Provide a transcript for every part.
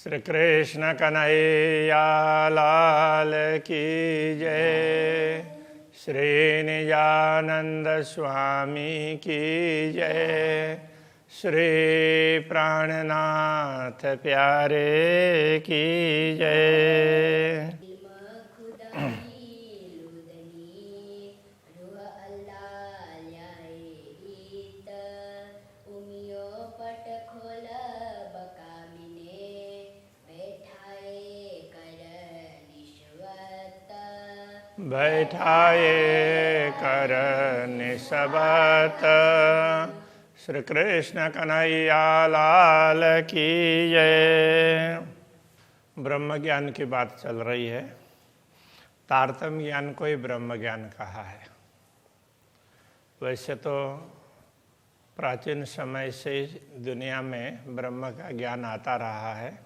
श्री कृष्ण कन्हैया लाल की जय। श्री निजानंद स्वामी की जय। श्री प्राणनाथ प्यारे की जय। बैठाए कर निस्बत श्री कृष्ण कन्हैया लाल की जय। ब्रह्म ज्ञान की बात चल रही है। तारतम्य ज्ञान को ही ब्रह्म ज्ञान कहा है। वैसे तो प्राचीन समय से दुनिया में ब्रह्म का ज्ञान आता रहा है।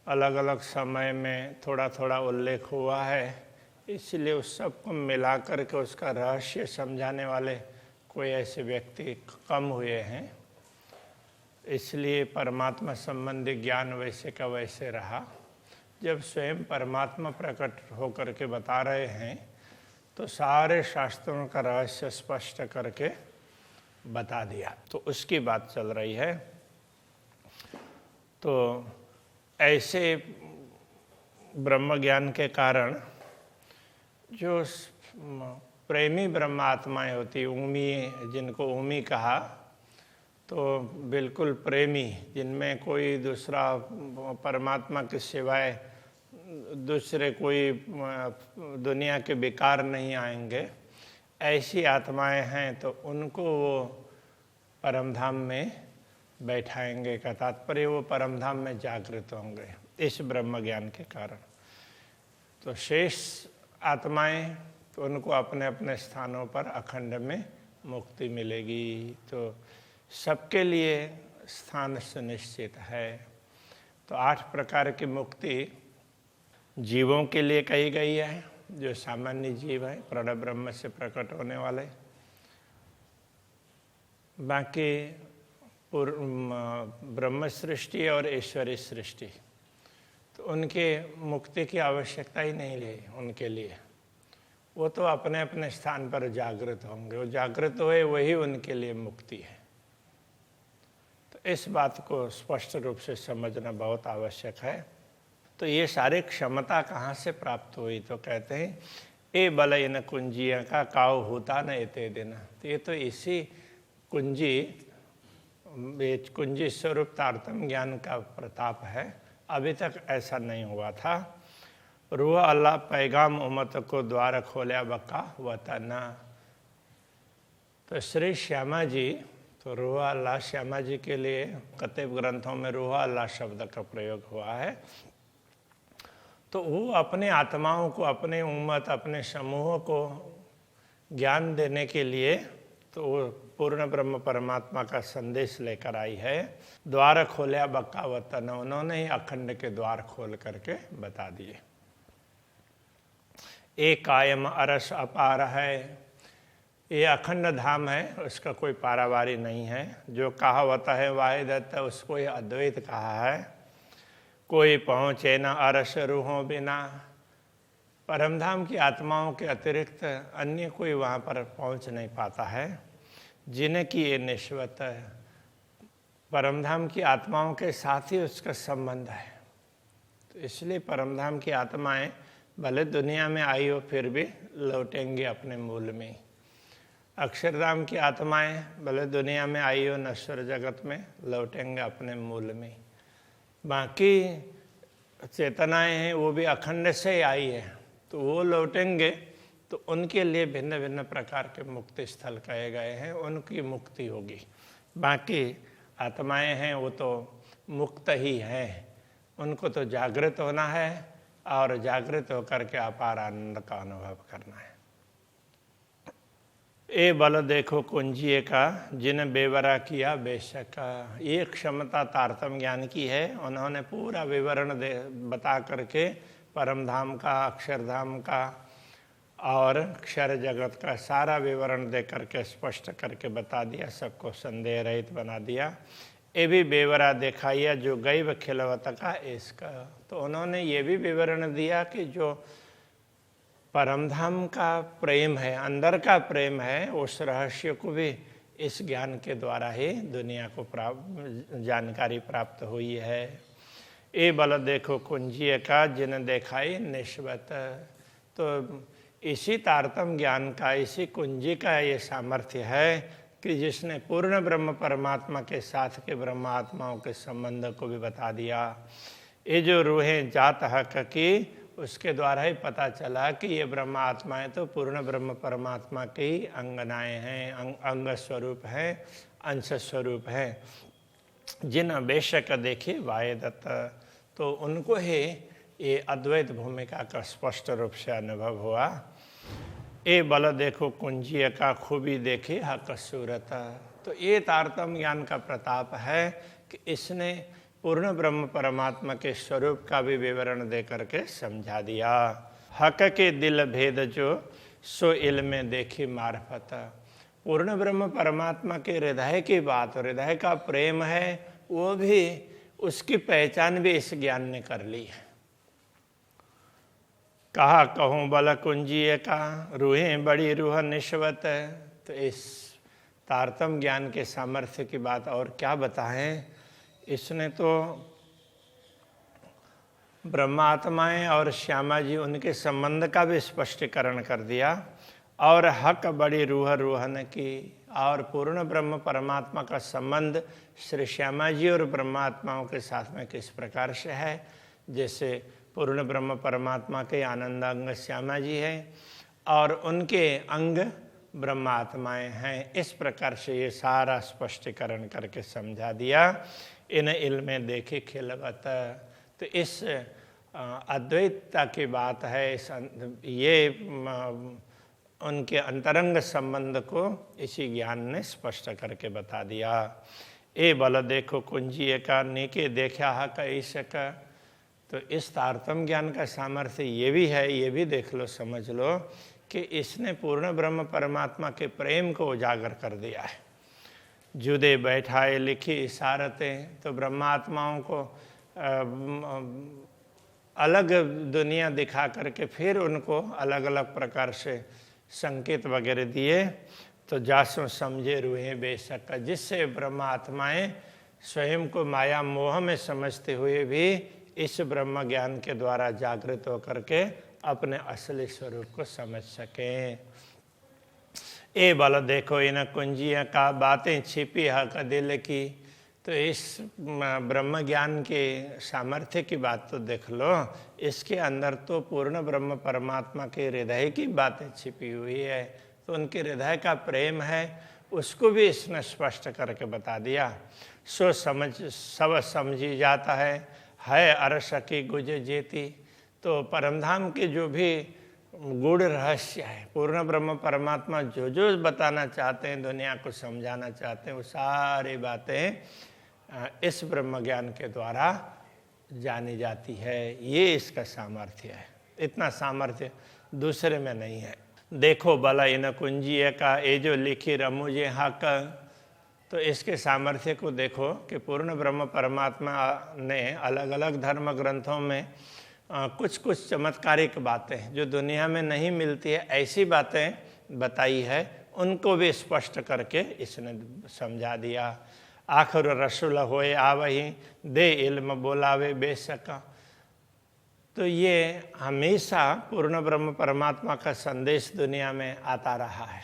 अलग अलग समय में थोड़ा थोड़ा उल्लेख हुआ है, इसलिए उस सबको मिला कर के उसका रहस्य समझाने वाले कोई ऐसे व्यक्ति कम हुए हैं। इसलिए परमात्मा संबंधी ज्ञान वैसे का वैसे रहा। जब स्वयं परमात्मा प्रकट होकर के बता रहे हैं तो सारे शास्त्रों का रहस्य स्पष्ट करके बता दिया, तो उसकी बात चल रही है। तो ऐसे ब्रह्म ज्ञान के कारण जो प्रेमी ब्रह्म आत्माएं होती, उमी, जिनको उमी कहा, तो बिल्कुल प्रेमी, जिनमें कोई दूसरा परमात्मा के सिवाय दूसरे कोई दुनिया के विकार नहीं आएंगे, ऐसी आत्माएं हैं, तो उनको वो परमधाम में बैठाएंगे का तात्पर्य वो परमधाम में जागृत होंगे इस ब्रह्म ज्ञान के कारण। तो शेष आत्माएं तो उनको अपने अपने स्थानों पर अखंड में मुक्ति मिलेगी। तो सबके लिए स्थान सुनिश्चित है। तो 8 प्रकार की मुक्ति जीवों के लिए कही गई है, जो सामान्य जीव है, प्रण ब्रह्म से प्रकट होने वाले। बाकी ब्रह्म सृष्टि और ईश्वरी सृष्टि, तो उनके मुक्ति की आवश्यकता ही नहीं है उनके लिए। वो तो अपने अपने स्थान पर जागृत होंगे, वो जागृत हुए वही उनके लिए मुक्ति है। तो इस बात को स्पष्ट रूप से समझना बहुत आवश्यक है। तो ये सारी क्षमता कहाँ से प्राप्त हुई? तो कहते हैं ए बल इन कुंजिया का काव होता न एते दिन। तो ये तो इसी कुंजी स्वरूप तारतम्य ज्ञान का प्रताप है। अभी तक ऐसा नहीं हुआ था। रूह अल्लाह पैगाम उम्मत को द्वार खोल्या बका वतना। तो श्री श्यामा जी, तो रूह अल्लाह श्यामा जी के लिए कतिपय ग्रंथों में रूह अल्लाह शब्द का प्रयोग हुआ है। तो वो अपने आत्माओं को, अपने उम्मत, अपने समूहों को ज्ञान देने के लिए तो वो पूर्ण ब्रह्म परमात्मा का संदेश लेकर आई है। द्वार खोल्या बक्का वतन, उन्होंने ही अखंड के द्वार खोल करके बता दिए। एक कायम अरस अपार है, ये अखंड धाम है, उसका कोई पारावारी नहीं है। जो कहावत है वाहिदत, उसको ही अद्वैत कहा है। कोई पहुँचे न अरस रूहों बिना, परमधाम की आत्माओं के अतिरिक्त अन्य कोई वहाँ पर पहुँच नहीं पाता है। जिन्हें की ये निश्वत है, परमधाम की आत्माओं के साथ ही उसका संबंध है। तो इसलिए परमधाम की आत्माएं भले दुनिया में आई हो फिर भी लौटेंगी अपने मूल में। अक्षरधाम की आत्माएं भले दुनिया में आई हो नश्वर जगत में, लौटेंगे अपने मूल में। बाकी चेतनाएं हैं वो भी अखंड से ही आई है, तो वो लौटेंगे। तो उनके लिए भिन्न भिन्न प्रकार के मुक्ति स्थल कहे गए हैं, उनकी मुक्ति होगी। बाकी आत्माएं हैं वो तो मुक्त ही हैं, उनको तो जागृत होना है और जागृत होकर के अपार आनंद का अनुभव करना है। ए बल देखो कुंजिए का, जिन बेवरा किया बेशक। ये क्षमता तारतम्य ज्ञान की है। उन्होंने पूरा विवरण बता करके परमधाम का, अक्षरधाम का और क्षर जगत का सारा विवरण दे करके स्पष्ट करके बता दिया, सबको संदेह रहित बना दिया। ये भी बेवरा दिखाइया जो गैव खिलवत का इसका। तो उन्होंने ये भी विवरण दिया कि जो परमधाम का प्रेम है, अंदर का प्रेम है, उस रहस्य को भी इस ज्ञान के द्वारा ही दुनिया को जानकारी प्राप्त हुई है। ये बल देखो कुंजीय का जिन देखाई निश्वत। तो इसी तारतम ज्ञान का, इसी कुंजी का ये सामर्थ्य है कि जिसने पूर्ण ब्रह्म परमात्मा के साथ के ब्रह्मात्माओं के संबंध को भी बता दिया। ये जो रूहें जात हक की, उसके द्वारा ही पता चला कि ये ब्रह्मात्माएं तो पूर्ण ब्रह्म परमात्मा के ही अंगनाएं हैं, अंग स्वरूप हैं, अंश स्वरूप हैं। जिन बेशक देखे वायदत्त, तो उनको ही ये अद्वैत भूमिका का स्पष्ट रूप से अनुभव हुआ। ये बल देखो कुंजीय का खूबी देखे हक सूरत। तो ये तारतम ज्ञान का प्रताप है कि इसने पूर्ण ब्रह्म परमात्मा के स्वरूप का भी विवरण दे करके समझा दिया। हक के दिल भेद जो सो इल्म देखी मार्फत। पूर्ण ब्रह्म परमात्मा के हृदय की बात, हृदय का प्रेम है, वो भी उसकी पहचान भी इस ज्ञान ने कर ली है। कहा कहूँ बल कुंजीय का रूहें बड़ी रूह निश्वत। तो इस तारतम ज्ञान के सामर्थ्य की बात और क्या बताएं। इसने तो ब्रह्मात्माएं और श्यामा जी, उनके संबंध का भी स्पष्टीकरण कर दिया। और हक बड़ी रूह रूहन की, और पूर्ण ब्रह्म परमात्मा का संबंध श्री श्यामा जी और ब्रह्मात्माओं के साथ में किस प्रकार से है। जैसे पूर्ण ब्रह्म परमात्मा के आनंद अंग श्यामा जी हैं और उनके अंग ब्रह्मात्माएं हैं। इस प्रकार से ये सारा स्पष्टीकरण करके समझा दिया। इन इल्म देखे खिलवत। तो इस अद्वैतता की बात है, ये उनके अंतरंग संबंध को इसी ज्ञान ने स्पष्ट करके बता दिया। ए बल देखो कुंजीय का नीके देखा हा का। तो इस तारतम ज्ञान का सामर्थ्य ये भी है, ये भी देख लो, समझ लो कि इसने पूर्ण ब्रह्म परमात्मा के प्रेम को उजागर कर दिया है। जुदे बैठाए लिखी इशारतें। तो ब्रह्मात्माओं को अलग दुनिया दिखा करके फिर उनको अलग अलग प्रकार से संकेत वगैरह दिए। तो जासो समझे रूहे बेशक, जिससे ब्रह्मात्माएं स्वयं को माया मोह में समझते हुए भी इस ब्रह्म ज्ञान के द्वारा जागृत होकर के अपने असली स्वरूप को समझ सकें। ए बल देखो इन कुंजिया का बातें छिपी हक दिल की। तो इस ब्रह्म ज्ञान के सामर्थ्य की बात तो देख लो, इसके अंदर तो पूर्ण ब्रह्म परमात्मा के हृदय की बातें छिपी हुई है। तो उनके हृदय का प्रेम है, उसको भी इसने स्पष्ट करके बता दिया। सो समझ सब समझी जाता है अरस की गुज जेती। तो परमधाम के जो भी गूढ़ रहस्य है, पूर्ण ब्रह्म परमात्मा जो जो बताना चाहते हैं, दुनिया को समझाना चाहते हैं, वो सारी बातें इस ब्रह्म ज्ञान के द्वारा जानी जाती है। ये इसका सामर्थ्य है। इतना सामर्थ्य दूसरे में नहीं है। देखो भला इन कुंजीय का ये जो लिखी रमुजे हक। तो इसके सामर्थ्य को देखो कि पूर्ण ब्रह्म परमात्मा ने अलग अलग धर्म ग्रंथों में कुछ कुछ चमत्कारिक बातें जो दुनिया में नहीं मिलती है, ऐसी बातें बताई है, उनको भी स्पष्ट करके इसने समझा दिया। आखिर रसूल होए आवही दे इल्म बोलावे बेशक। तो ये हमेशा पूर्ण ब्रह्म परमात्मा का संदेश दुनिया में आता रहा है।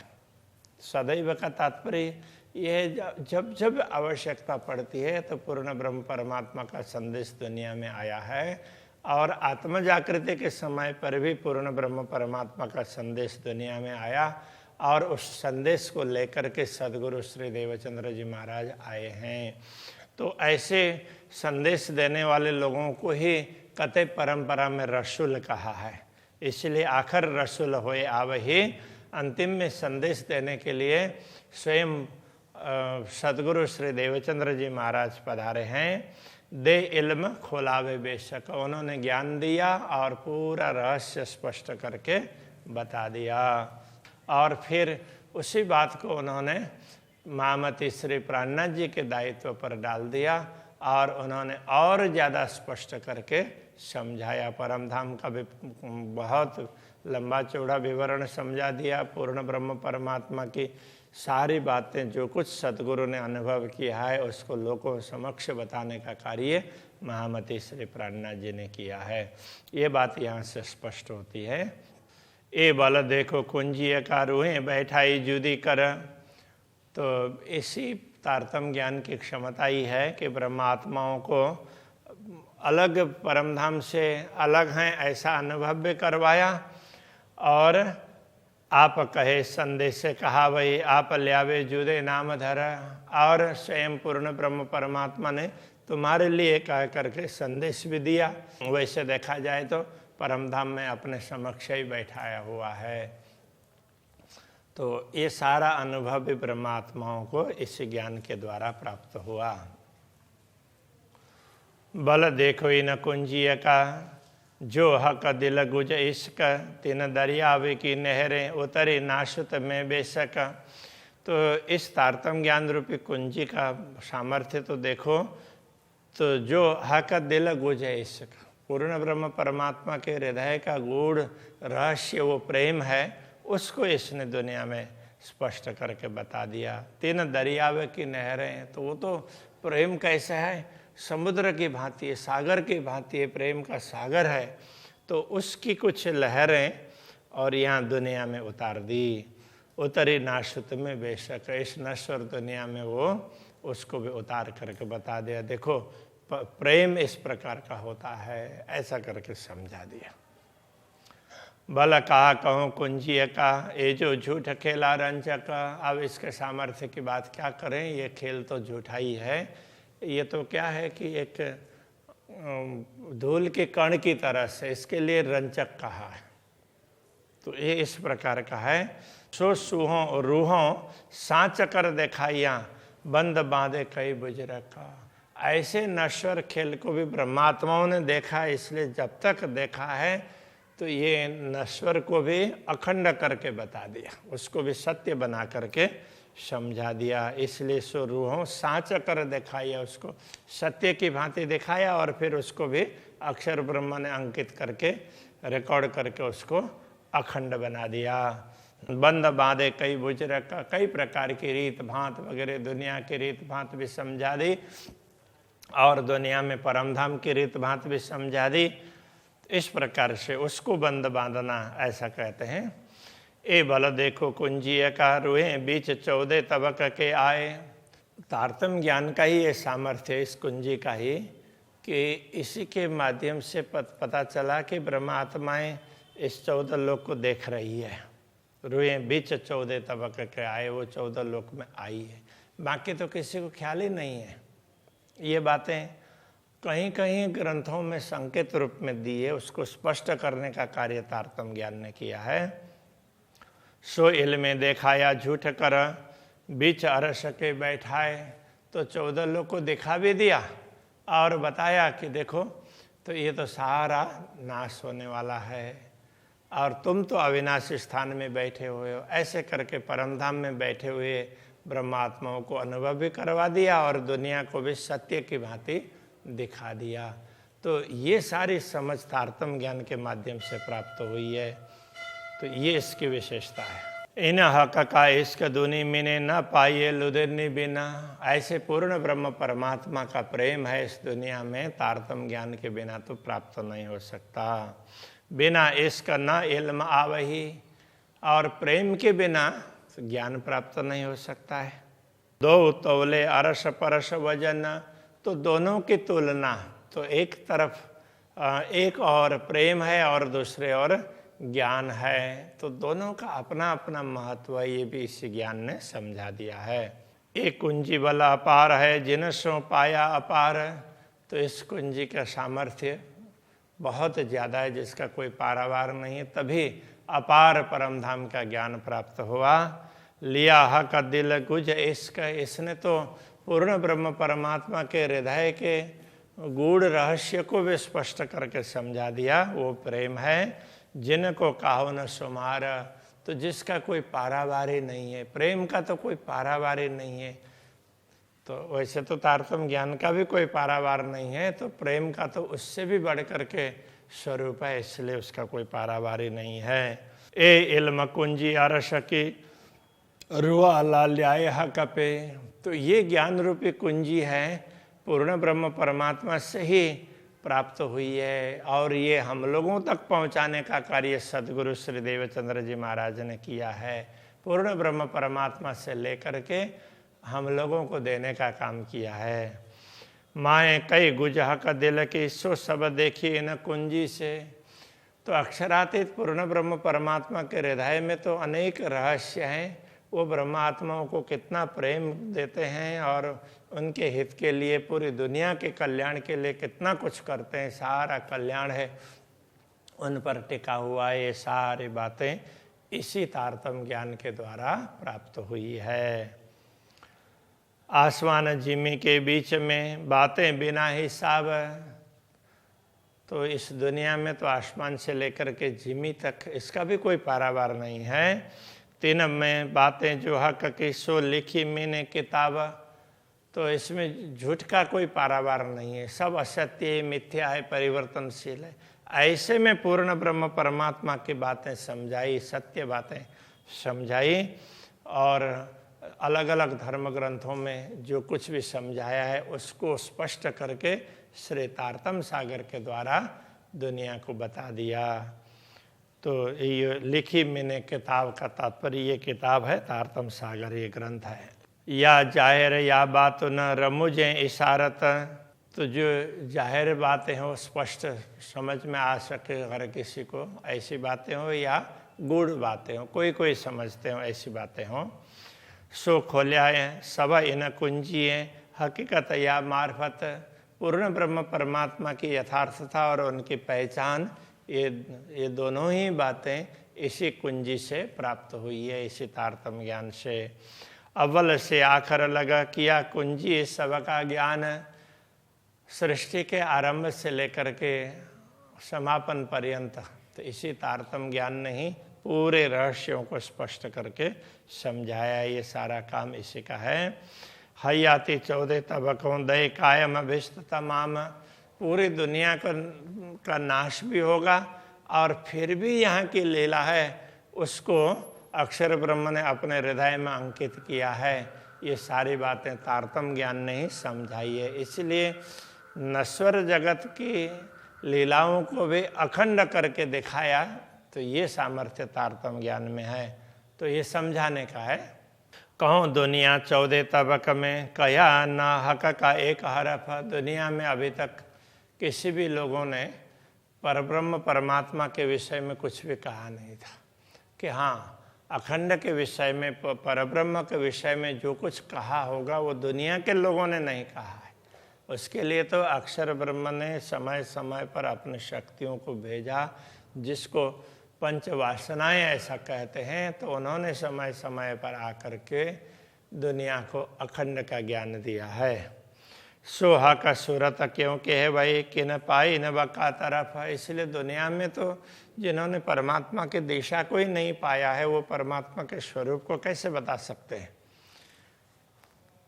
सदैव का तात्पर्य यह जब जब आवश्यकता पड़ती है तो पूर्ण ब्रह्म परमात्मा का संदेश दुनिया में आया है। और आत्म जागृति के समय पर भी पूर्ण ब्रह्म परमात्मा का संदेश दुनिया में आया और उस संदेश को लेकर के सद्गुरु श्री देवचंद्र जी महाराज आए हैं। तो ऐसे संदेश देने वाले लोगों को ही कते परंपरा में रसूल कहा है। इसलिए आखिर रसूल होए आवही, अंतिम में संदेश देने के लिए स्वयं सद्गुरु श्री देवचंद्र जी महाराज पधारे हैं। दे इल्म खोलावे बेशक, उन्होंने ज्ञान दिया और पूरा रहस्य स्पष्ट करके बता दिया। और फिर उसी बात को उन्होंने महामती श्री प्राणनाथ जी के दायित्व पर डाल दिया और उन्होंने और ज़्यादा स्पष्ट करके समझाया। परमधाम का भी बहुत लंबा चौड़ा विवरण समझा दिया। पूर्ण ब्रह्म परमात्मा की सारी बातें जो कुछ सतगुरु ने अनुभव किया है उसको लोगों समक्ष बताने का कार्य महामती श्री प्राणनाथ जी ने किया है। ये बात यहाँ से स्पष्ट होती है। ए बल देखो कुंजीय का रूहें बैठाई जुदी कर। तो इसी तारतम ज्ञान की क्षमता ही है कि ब्रह्मात्माओं को अलग परमधाम से अलग हैं ऐसा अनुभव भी करवाया। और आप कहे संदेश से कहा वही आप ल्यावे जुदे नाम धर। और स्वयं पूर्ण ब्रह्म परमात्मा ने तुम्हारे लिए कह करके संदेश भी दिया। वैसे देखा जाए तो परमधाम में अपने समक्ष ही बैठाया हुआ है। तो ये सारा अनुभव भी ब्रह्मात्माओं को इस ज्ञान के द्वारा प्राप्त हुआ। बल देखो इन कुंजीय का जो हक दिल गुज इश्क तीन दरियावे की नहरें उतरी नाशुत में बेशक। तो इस तारतम ज्ञान रूपी कुंजी का सामर्थ्य तो देखो। तो जो हक दिल गुज इश्क, पूर्ण ब्रह्म परमात्मा के हृदय का गूढ़ रहस्य वो प्रेम है, उसको इसने दुनिया में स्पष्ट करके बता दिया। तीन दरियावे की नहरें, तो वो तो प्रेम कैसा है, समुद्र की भांति है, सागर की भांति है, प्रेम का सागर है। तो उसकी कुछ लहरें और यहाँ दुनिया में उतार दी। उतरी नाशुत में बेशक, इस नश्वर दुनिया में वो उसको भी उतार करके बता दिया। देखो प्रेम इस प्रकार का होता है, ऐसा करके समझा दिया। बल कहा कहूँ कुंजीय का ये जो झूठ खेला रंजक। अब इसके सामर्थ्य की बात क्या करें, ये खेल तो झूठा ही है। ये तो क्या है कि एक धूल के कण की तरह से, इसके लिए रंजक कहा है। तो ये इस प्रकार का है। सो सूहों रूहों सांच कर दिखाइया बंद बांधे कई बुजुर्ग का। ऐसे नश्वर खेल को भी ब्रह्मात्माओं ने देखा, इसलिए जब तक देखा है तो ये नश्वर को भी अखंड करके बता दिया, उसको भी सत्य बना करके समझा दिया। इसलिए सो रूहों सांच कर दिखाया, उसको सत्य की भांति दिखाया और फिर उसको भी अक्षर ब्रह्म ने अंकित करके रिकॉर्ड करके उसको अखंड बना दिया। बंद बांधे कई बुजुर्ग का, कई प्रकार की रीत भांत वगैरह दुनिया की रीत भांत भी समझा दी और दुनिया में परमधाम की रीत भांत भी समझा दी। इस प्रकार से उसको बंद बांधना ऐसा कहते हैं। ए बल देखो कुंजीय का रूहे बीच 14 तबक के आए। तारतम ज्ञान का ही ये सामर्थ्य इस कुंजी का ही कि इसी के माध्यम से पता चला कि ब्रह्मात्माएं इस 14 लोक को देख रही है। रूहे बीच 14 तबक के आए, वो 14 लोक में आई है। बाकी तो किसी को ख्याल ही नहीं है। ये बातें कहीं कहीं ग्रंथों में संकेत रूप में दी है, उसको स्पष्ट करने का कार्य तारतम ज्ञान ने किया है। सो इल में देखाया झूठ कर बीच अरस के बैठाए। तो 14 लोग को दिखा भी दिया और बताया कि देखो तो ये तो सारा नाश होने वाला है और तुम तो अविनाशी स्थान में बैठे हुए हो। ऐसे करके परमधाम में बैठे हुए ब्रह्मात्माओं को अनुभव भी करवा दिया और दुनिया को भी सत्य की भांति दिखा दिया। तो ये सारी समझ तारतम ज्ञान के माध्यम से प्राप्त हुई है। तो ये इसकी विशेषता है। इन हक का इश्क दुनी मिने न पाइए लुदिरनी बिना। ऐसे पूर्ण ब्रह्म परमात्मा का प्रेम है इस दुनिया में, तारतम ज्ञान के बिना तो प्राप्त नहीं हो सकता। बिना इश्क न इल्म आवही, और प्रेम के बिना ज्ञान प्राप्त नहीं हो सकता है। दो तौले अरस परस वजन, तो दोनों की तुलना, तो एक तरफ एक और प्रेम है और दूसरे और ज्ञान है, तो दोनों का अपना अपना महत्व है। ये भी इस ज्ञान ने समझा दिया है। एक कुंजी वाला अपार है जिन सो पाया अपार। तो इस कुंजी का सामर्थ्य बहुत ज़्यादा है जिसका कोई पारावार नहीं है, तभी अपार परमधाम का ज्ञान प्राप्त हुआ। लिया हक दिल गुज इश्क, इसने तो पूर्ण ब्रह्म परमात्मा के हृदय के गूढ़ रहस्य को भी स्पष्ट करके समझा दिया। वो प्रेम है जिनको कहो न सुमार, तो जिसका कोई पारावारी नहीं है, प्रेम का तो कोई पारावारी नहीं है, तो वैसे तो तारतम्य ज्ञान का भी कोई पारावार नहीं है, तो प्रेम का तो उससे भी बढ़ करके स्वरूप है, इसलिए उसका कोई पारावारी नहीं है। ए इल्म कुंजी अरश की रुआ लाल्याय कपे, तो ये ज्ञान रूपी कुंजी है, पूर्ण ब्रह्म परमात्मा से ही प्राप्त हुई है, और ये हम लोगों तक पहुंचाने का कार्य सदगुरु श्री देवचंद्र जी महाराज ने किया है। पूर्ण ब्रह्म परमात्मा से लेकर के हम लोगों को देने का काम किया है। माए कई गुजह का दिल की सो सब देखी न कुंजी से, तो अक्षरातीत पूर्ण ब्रह्म परमात्मा के हृदय में तो अनेक रहस्य हैं। वो ब्रह्मात्माओं को कितना प्रेम देते हैं और उनके हित के लिए, पूरी दुनिया के कल्याण के लिए कितना कुछ करते हैं, सारा कल्याण है उन पर टिका हुआ। ये सारी बातें इसी तारतम्य ज्ञान के द्वारा प्राप्त हुई है। आसमान जिमी के बीच में बातें बिना हिसाब, तो इस दुनिया में तो आसमान से लेकर के जिमी तक इसका भी कोई पारावार नहीं है। तीन में बातें जो हक की सो लिखी मैंने किताब, तो इसमें झूठ का कोई पारावार नहीं है, सब असत्य मिथ्या है, परिवर्तनशील है। ऐसे में पूर्ण ब्रह्म परमात्मा की बातें समझाई, सत्य बातें समझाई, और अलग अलग धर्म ग्रंथों में जो कुछ भी समझाया है उसको स्पष्ट करके श्री तारतम्य सागर के द्वारा दुनिया को बता दिया। तो ये लिखी मैंने किताब का तात्पर्य ये किताब है तारतम्य सागर, ये ग्रंथ है। या जाहिर या बात न रमुझे इशारत, तो जो जाहिर बातें हो स्पष्ट समझ में आ सके हर किसी को, ऐसी बातें हो, या गूढ़ बातें हो, कोई कोई समझते हो ऐसी बातें हो। सो खोल्या है सब इन कुंजिए हकीकत या मार्फत, पूर्ण ब्रह्म परमात्मा की यथार्थता और उनकी पहचान, ये दोनों ही बातें इसी कुंजी से प्राप्त हुई है, इसी तारतम्य ज्ञान से। अव्वल से आखिर लगा किया कुंजी सबका ज्ञान, सृष्टि के आरंभ से लेकर के समापन पर्यंत तो इसी तारतम्य ज्ञान ने ही पूरे रहस्यों को स्पष्ट करके समझाया। ये सारा काम इसी का है। हयाति 14 तबकों दय कायम अभिष्ट तमाम, पूरी दुनिया का नाश भी होगा और फिर भी यहाँ की लीला है उसको अक्षर ब्रह्म ने अपने हृदय में अंकित किया है। ये सारी बातें तारतम्य ज्ञान ने ही समझाई है। इसलिए नश्वर जगत की लीलाओं को भी अखंड करके दिखाया, तो ये सामर्थ्य तारतम्य ज्ञान में है। तो ये समझाने का है। कहूँ दुनिया 14 तबक में कया न हक का एक हरफ, दुनिया में अभी तक किसी भी लोगों ने परब्रह्म परमात्मा के विषय में कुछ भी कहा नहीं था कि हाँ अखंड के विषय में, परब्रह्म के विषय में जो कुछ कहा होगा वो दुनिया के लोगों ने नहीं कहा है। उसके लिए तो अक्षर ब्रह्म ने समय समय पर अपनी शक्तियों को भेजा, जिसको पंच वासनाएं ऐसा कहते हैं, तो उन्होंने समय समय पर आकर के दुनिया को अखंड का ज्ञान दिया है। सोहा का सूरत क्योंकि है भाई कि न पाई न बका तरफ है। इसलिए दुनिया में तो जिन्होंने परमात्मा की दिशा को ही नहीं पाया है वो परमात्मा के स्वरूप को कैसे बता सकते हैं।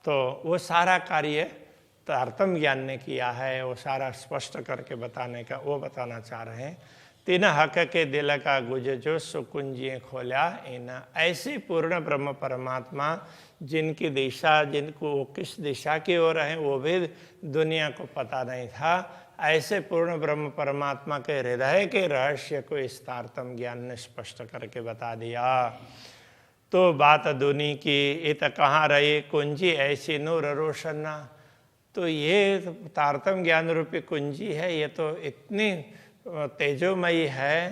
तो वो सारा कार्य तारतम्य ज्ञान ने किया है, वो सारा स्पष्ट करके बताने का वो बताना चाह रहे हैं। तीन हक के दिल का गुज जो सुकुंजिए खोला इन, ऐसी पूर्ण ब्रह्म परमात्मा जिनकी दिशा, जिनको वो किस दिशा की ओर है वो भी दुनिया को पता नहीं था, ऐसे पूर्ण ब्रह्म परमात्मा के हृदय के रहस्य को इस तारतम्य ज्ञान ने स्पष्ट करके बता दिया। तो बात दुनी की इत कहाँ रही कुंजी ऐसी नूर रोशना, तो ये तारतम्य ज्ञान रूपी कुंजी है, ये तो इतनी तेजोमयी है,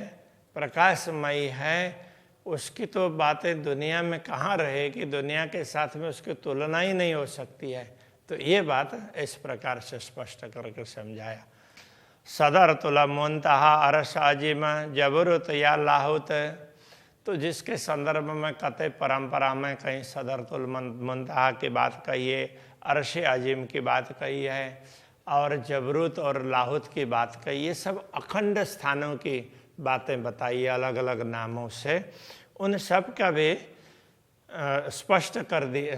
प्रकाशमयी है, उसकी तो बातें दुनिया में कहाँ रहेगी, दुनिया के साथ में उसकी तुलना ही नहीं हो सकती है। तो ये बात इस प्रकार से स्पष्ट करके समझाया। सदर तुला मुंतहा अरश आजिम जबरूत या लाहुत, तो जिसके संदर्भ में कते परंपरा में कहीं सदर तुल मुंतहा की बात कही है, अरश आजिम की बात कही है और जबरूत और लाहुत की बात कही, ये सब अखंड स्थानों की बातें बताई अलग अलग नामों से। उन सब का भी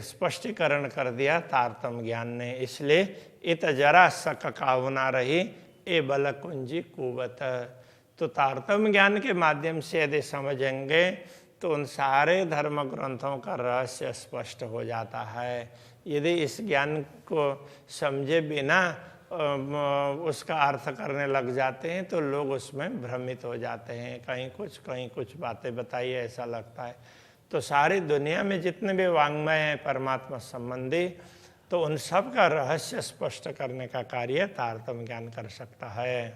स्पष्टीकरण कर दिया तारतम्य ज्ञान ने। इसलिए इत जरा सक काहुना रही ए बल कुंजी कुवत। तो तारतम्य ज्ञान के माध्यम से यदि समझेंगे तो उन सारे धर्म ग्रंथों का रहस्य स्पष्ट हो जाता है। यदि इस ज्ञान को समझे बिना उसका अर्थ करने लग जाते हैं तो लोग उसमें भ्रमित हो जाते हैं, कहीं कुछ बातें बताइए ऐसा लगता है। तो सारी दुनिया में जितने भी वाङ्मय हैं परमात्मा संबंधी, तो उन सब का रहस्य स्पष्ट करने का कार्य तारतम्य ज्ञान कर सकता है।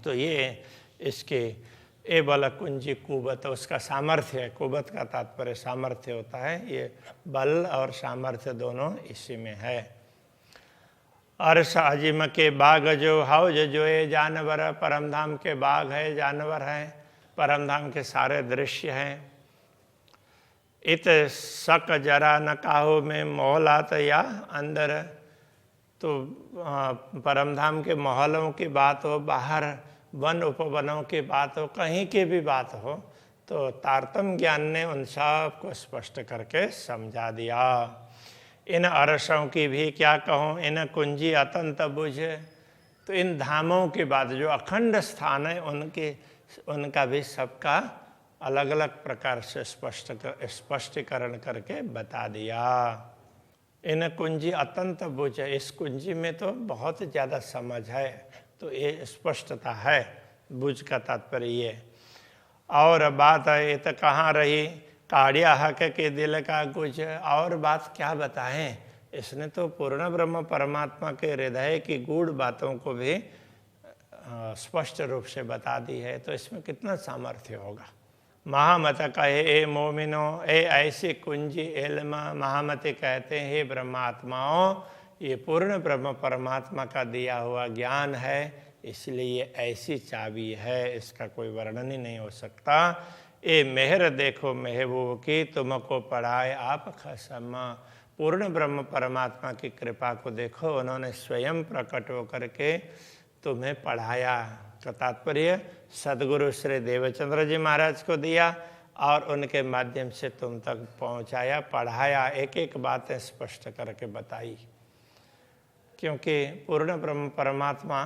तो ये इसके ए बल कुंजी कुवत, उसका सामर्थ्य है। कुवत का तात्पर्य सामर्थ्य होता है। ये बल और सामर्थ्य दोनों इसी में है। अर्श अजिम के बाग जो हाउज जो ये जानवर, परमधाम के बाग है, जानवर हैं, परमधाम के सारे दृश्य हैं। इत सक जरा न काहो में मोहलात या अंदर, तो परमधाम के महलों की बात हो, बाहर वन उपवनों की बात हो, कहीं की भी बात हो, तो तारतम्य ज्ञान ने उन सब को स्पष्ट करके समझा दिया। इन अरसों की भी क्या कहूँ, इन कुंजी अतंत बुझ, तो इन धामों की बात जो अखंड स्थान है उनका भी सबका अलग अलग प्रकार से स्पष्टीकरण करके बता दिया। इन कुंजी अतंत बुझ, इस कुंजी में तो बहुत ज़्यादा समझ है, तो ये स्पष्टता है। बुझ का तात्पर्य ये। और बात है ये तो कहाँ रही, काड़िया हक के दिल का कुछ, और बात क्या बताएं। इसने तो पूर्ण ब्रह्म परमात्मा के हृदय की गूढ़ बातों को भी स्पष्ट रूप से बता दी है, तो इसमें कितना सामर्थ्य होगा। महामत कहे ए मोमिनो ए ऐसी कुंजी इल्म, महामति कहते हैं हे ब्रह्मात्माओं, ये पूर्ण ब्रह्म परमात्मा का दिया हुआ ज्ञान है, इसलिए ये ऐसी चाबी है, इसका कोई वर्णन ही नहीं हो सकता। ए मेहर देखो महबूब की, तुमको पढ़ाए आप खसम। पूर्ण ब्रह्म परमात्मा की कृपा को देखो, उन्होंने स्वयं प्रकट होकर के तुम्हें पढ़ाया। का तात्पर्य सदगुरु श्री देवचंद्र जी महाराज को दिया और उनके माध्यम से तुम तक पहुंचाया, पढ़ाया, एक एक बातें स्पष्ट करके बताई। क्योंकि पूर्ण ब्रह्म परमात्मा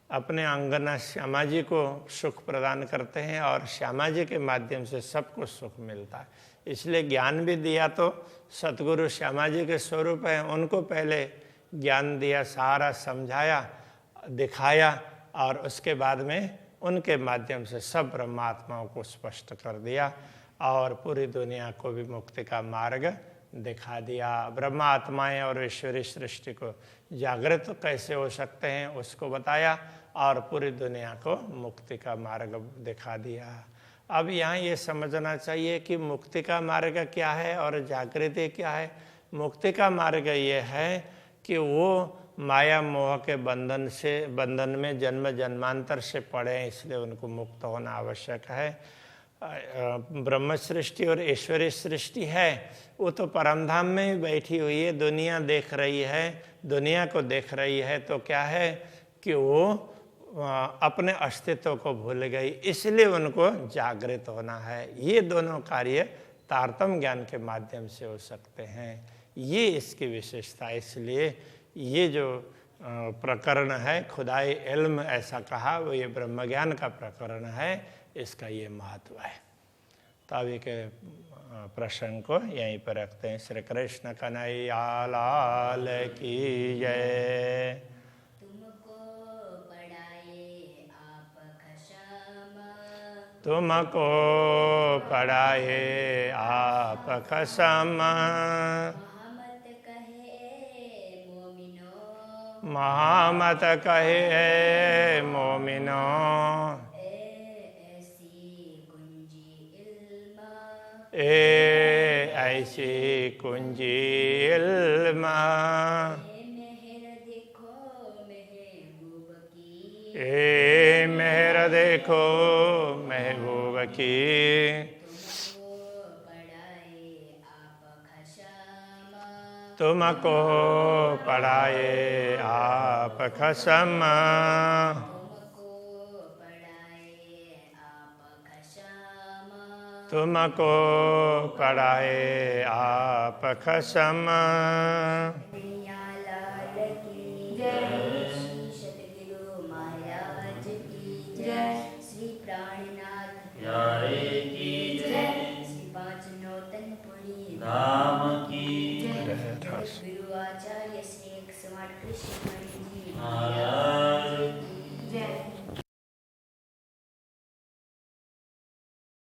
अपने अंगना श्यामा जी को सुख प्रदान करते हैं और श्यामा जी के माध्यम से सबको सुख मिलता है। इसलिए ज्ञान भी दिया तो सतगुरु श्यामा जी के स्वरूप हैं, उनको पहले ज्ञान दिया, सारा समझाया, दिखाया और उसके बाद में उनके माध्यम से सब ब्रह्मात्माओं को स्पष्ट कर दिया और पूरी दुनिया को भी मुक्ति का मार्ग दिखा दिया। ब्रह्मात्माएं और ईश्वरी सृष्टि को जागृत कैसे हो सकते हैं उसको बताया और पूरी दुनिया को मुक्ति का मार्ग दिखा दिया। अब यहाँ ये समझना चाहिए कि मुक्ति का मार्ग क्या है और जागृति क्या है। मुक्ति का मार्ग ये है कि वो माया मोह के बंधन में जन्म जन्मांतर से पड़े, इसलिए उनको मुक्त होना आवश्यक है। ब्रह्म सृष्टि और ईश्वरी सृष्टि है, वो तो परमधाम में ही बैठी हुई है, दुनिया देख रही है, दुनिया को देख रही है, तो क्या है कि वो अपने अस्तित्व को भूल गई, इसलिए उनको जागृत होना है। ये दोनों कार्य तारतम्य ज्ञान के माध्यम से हो सकते हैं, ये इसकी विशेषता। इसलिए ये जो प्रकरण है खुदाई इल्म ऐसा कहा, वो ये ब्रह्म ज्ञान का प्रकरण है, इसका ये महत्व है। तो अभी के प्रसंग को यहीं पर रखते हैं। श्री कृष्ण कन्हैया लाल की जय। तुमको पढ़ाए आप कसम, महामत कहे मोमिनो, ए ऐसी कुंजी इल्म, ए मेहर देखो महबूब की, तुमको पढ़ाए आप खसम, तुमको कराए आप खसम। कन्हैया लाल की जय, श्री सतगुरु महाराज की जय, श्री प्राणनाथ यारे की जय, श्री पांच नौतनपुरी धाम की जय, जय। जगद्गुरु आचार्य श्री 108 कृष्ण जी